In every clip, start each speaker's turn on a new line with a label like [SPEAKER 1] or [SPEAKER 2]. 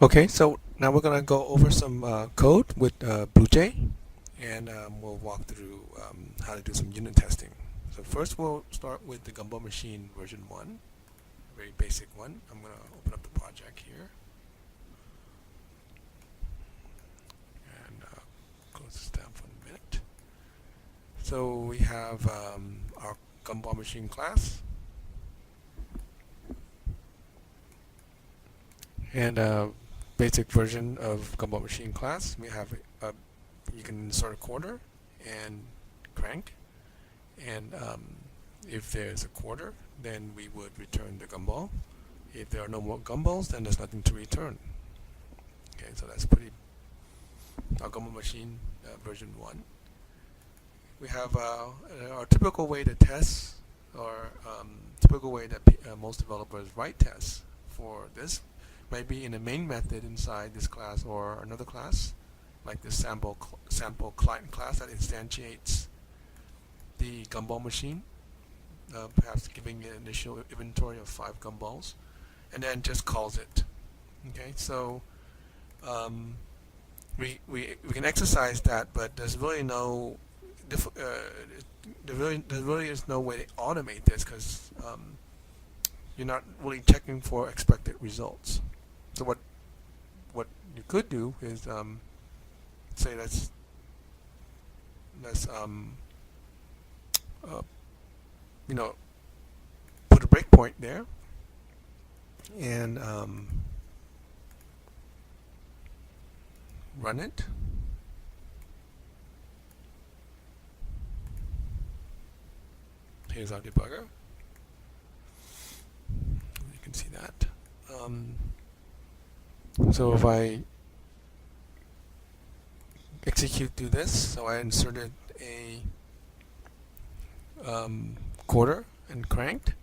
[SPEAKER 1] Okay, so now we're gonna go over some code with BlueJ, and we'll walk through how to do some unit testing. So first we'll start with the gumball machine version 1, very basic one. I'm gonna open up the project here and close this down for a minute. So we have our gumball machine class, and basic version of gumball machine class. We have you can insert a quarter and crank, and if there's a quarter, then we would return the gumball. If there are no more gumballs, then there's nothing to return. Okay, so that's pretty our gumball machine version 1. We have our typical way to test, or typical way that most developers write tests for this might be in the main method inside this class or another class, like the sample client class that instantiates the gumball machine, perhaps giving an initial inventory of 5 gumballs, and then just calls it. Okay, so we can exercise that, but there's really no there really is no way to automate this because you're not really checking for expected results. So what you could do is say let's you know, put a breakpoint there, and run it. Here's our debugger. You can see that. So if I execute through this, so I inserted a quarter and cranked,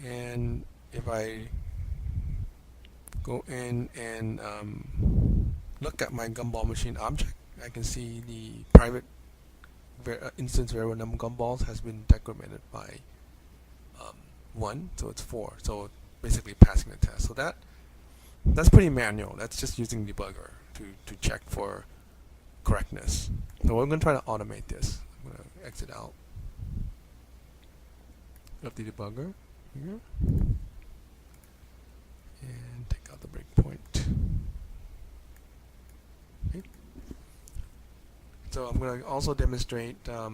[SPEAKER 1] and if I go in and look at my gumball machine object, I can see the private instance variable number gumballs has been decremented by 1, so it's 4. So basically passing the test. So that's pretty manual. That's just using debugger to check for correctness. So we're going to try to automate this. I'm going to exit out of the debugger here and take out the breakpoint. Okay. So I'm going to also demonstrate how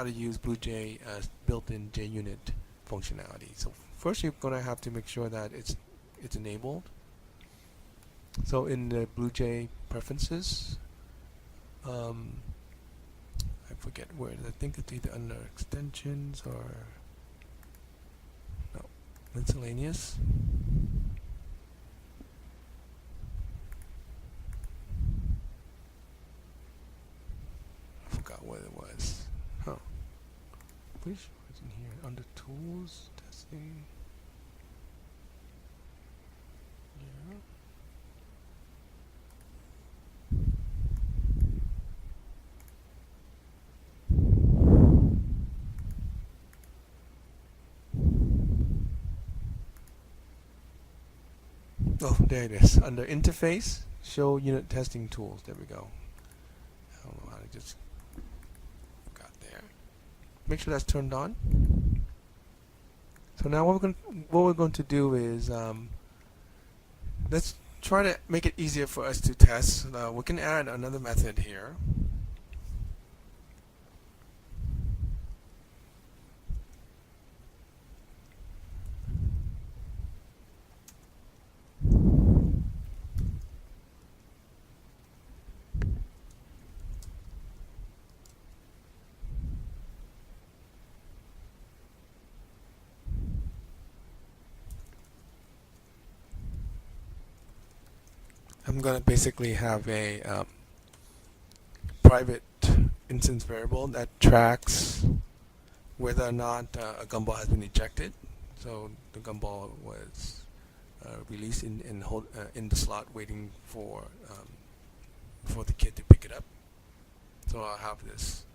[SPEAKER 1] to use BlueJ as built-in JUnit functionality. So first you're going to have to make sure that it's enabled. So in the BlueJ preferences, I forget where, I think it's either under extensions or no, miscellaneous. I forgot what it was. Huh. Pretty sure it's in here. Under tools, testing. Yeah. Oh, there it is. Under interface, show unit testing tools. There we go. I don't know how to just got there. Make sure that's turned on. So now what we're going to do is let's try to make it easier for us to test. We can add another method here. I'm going to basically have a private instance variable that tracks whether or not a gumball has been ejected. So the gumball was released in the slot, waiting for the kid to pick it up. So I'll have this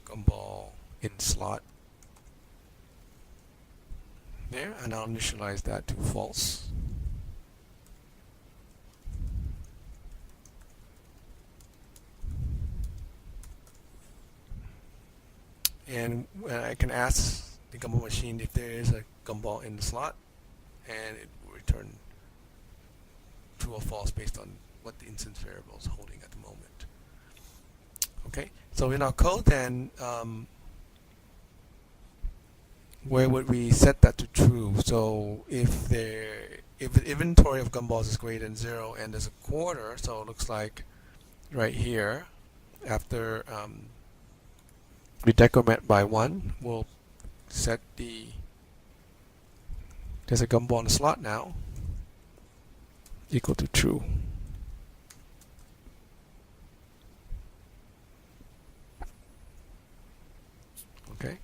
[SPEAKER 1] gumball in slot there, and I'll initialize that to false. And I can ask the gumball machine if there is a gumball in the slot, and it will return true or false based on what the instance variable is holding at the moment. Okay, so in our code then, where would we set that to true? So if the inventory of gumballs is greater than 0 and there's a quarter, so it looks like right here, after we decrement by 1, we'll set there's a gumball in the slot now, equal to true. Okay.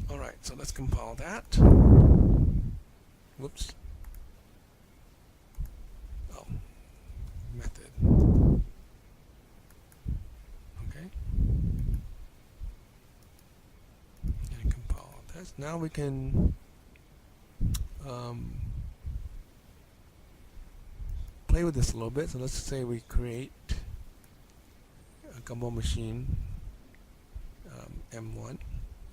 [SPEAKER 1] Alright, so let's compile that. Whoops. Oh, method. Okay. And compile this. Now we can play with this a little bit. So let's say we create a gumball machine M1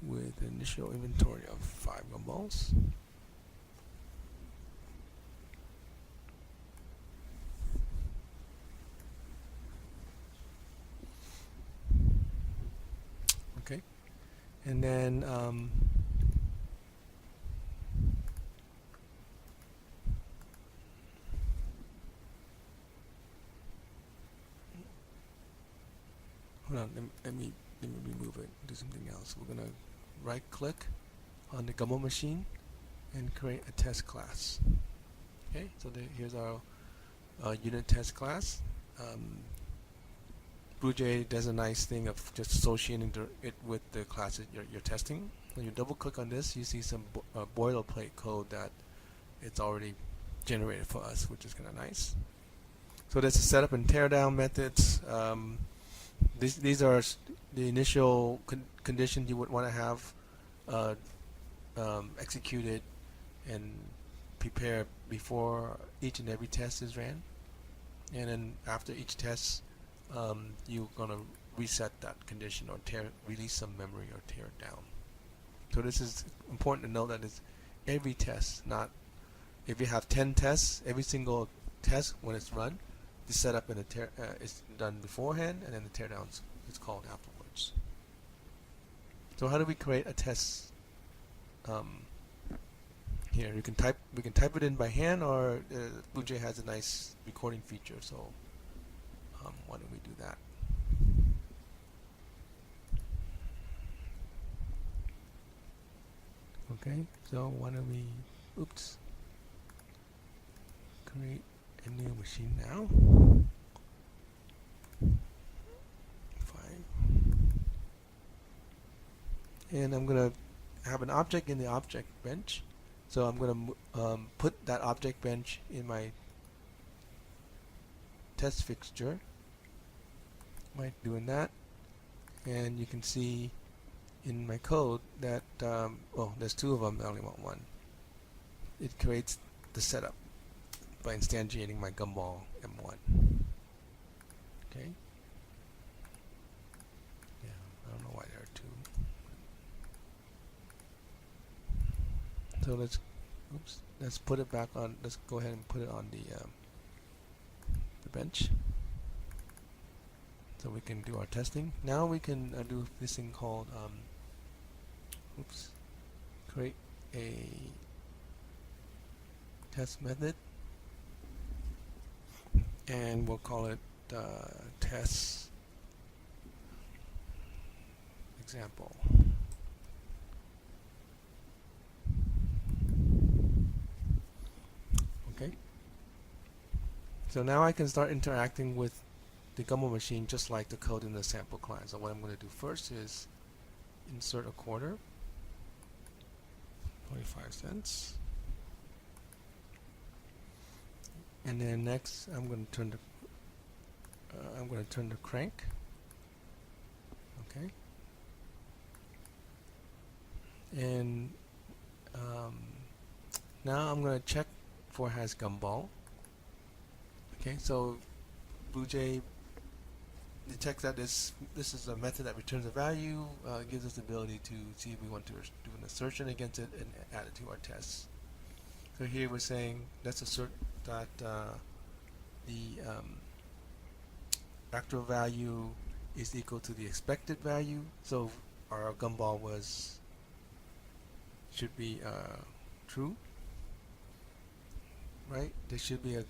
[SPEAKER 1] with an initial inventory of 5 gumballs. Okay, and then hold on, let me remove it, do something else. We're gonna right click on the gumball machine and create a test class. Okay, so here's our unit test class. BlueJ does a nice thing of just associating it with the class that you're testing. When you double click on this, you see some boilerplate code that it's already generated for us, which is kind of nice. So there's a setup and teardown methods. These are the initial conditions you would want to have executed and prepared before each and every test is ran. And then after each test, you're going to reset that condition or release some memory or tear it down. So this is important to know that it's every test, not if you have 10 tests, every single test when it's run, the setup and the is done beforehand, and then the teardown is called afterwards. So how do we create a test? Here we can type it in by hand, or BlueJ has a nice recording feature. So why don't we do that? Okay, so why don't we create a new machine now. 5. And I'm gonna have an object in the object bench. So I'm gonna put that object bench in my test fixture. By doing that, and you can see in my code that oh, there's 2 of them. I only want 1. It creates the setup by instantiating my gumball M1. Okay. Yeah, I don't know why there are 2. So let's put it back on. Let's go ahead and put it on the bench, so we can do our testing. Now we can do this thing called create a test method, and we'll call it test example. Okay. So now I can start interacting with the gumball machine just like the code in the sample client. So what I'm going to do first is insert a quarter, 25 cents, and then next I'm going to turn the crank. Okay, And now I'm going to check for has gumball. Okay, so BlueJ detects that this is a method that returns a value, gives us the ability to see if we want to do an assertion against it and add it to our tests. So here we're saying let's assert that the actual value is equal to the expected value. So our gumball should be true, right? There should be a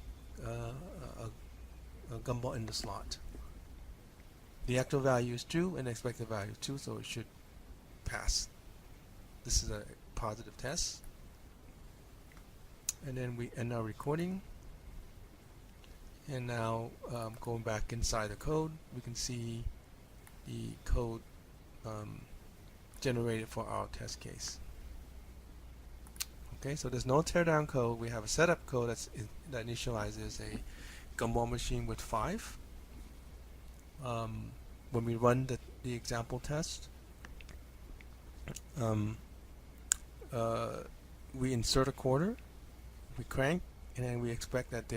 [SPEAKER 1] gumball in the slot. The actual value is true and the expected value is true, so it should pass. This is a positive test. And then we end our recording. And now going back inside the code, we can see the code generated for our test case. Okay, so there's no teardown code. We have a setup code that initializes a gumball machine with 5. When we run the example test, we insert a quarter, we crank, and then we expect that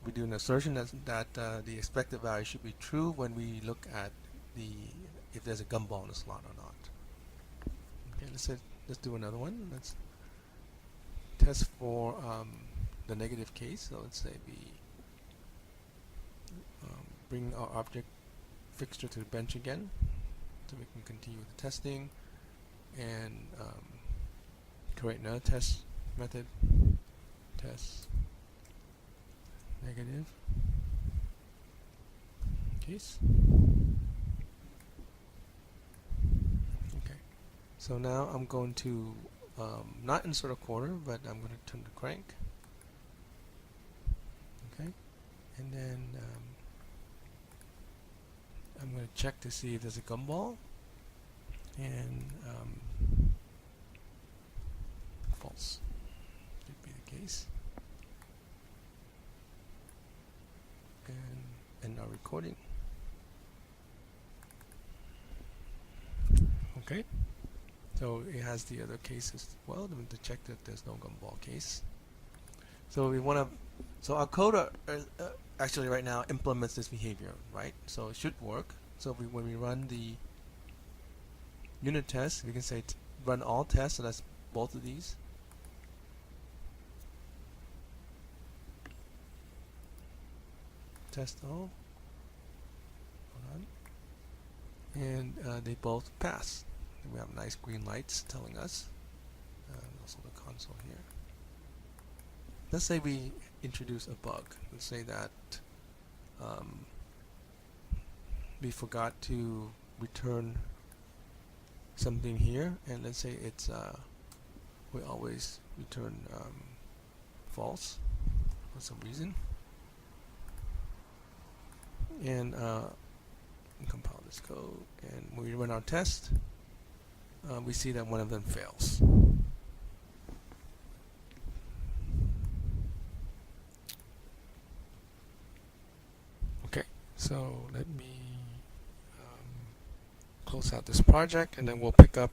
[SPEAKER 1] we do an assertion that the expected value should be true when we look at if there's a gumball in the slot or not. Okay, let's do another one. Let's test for the negative case. So let's say we bring our object fixture to the bench again, so we can continue with the testing and create another test method. Test negative case. Okay, so now I'm going to not insert a quarter, but I'm going to turn the crank. Okay, and then I'm going to check to see if there's a gumball, and false should be the case. And end our recording. Okay, so it has the other cases as well to check that there's no gumball case. So we want to, so our code actually right now implements this behavior, right? So it should work. So when we run the unit test, we can say run all tests, so that's both of these. Test all. Hold on. And they both pass. We have nice green lights telling us. And also the console here. Let's say we introduce a bug. Let's say that we forgot to return something here, and let's say it's we always return false for some reason. And compile this code, and when we run our test, we see that one of them fails. Okay, so let me close out this project, and then we'll pick up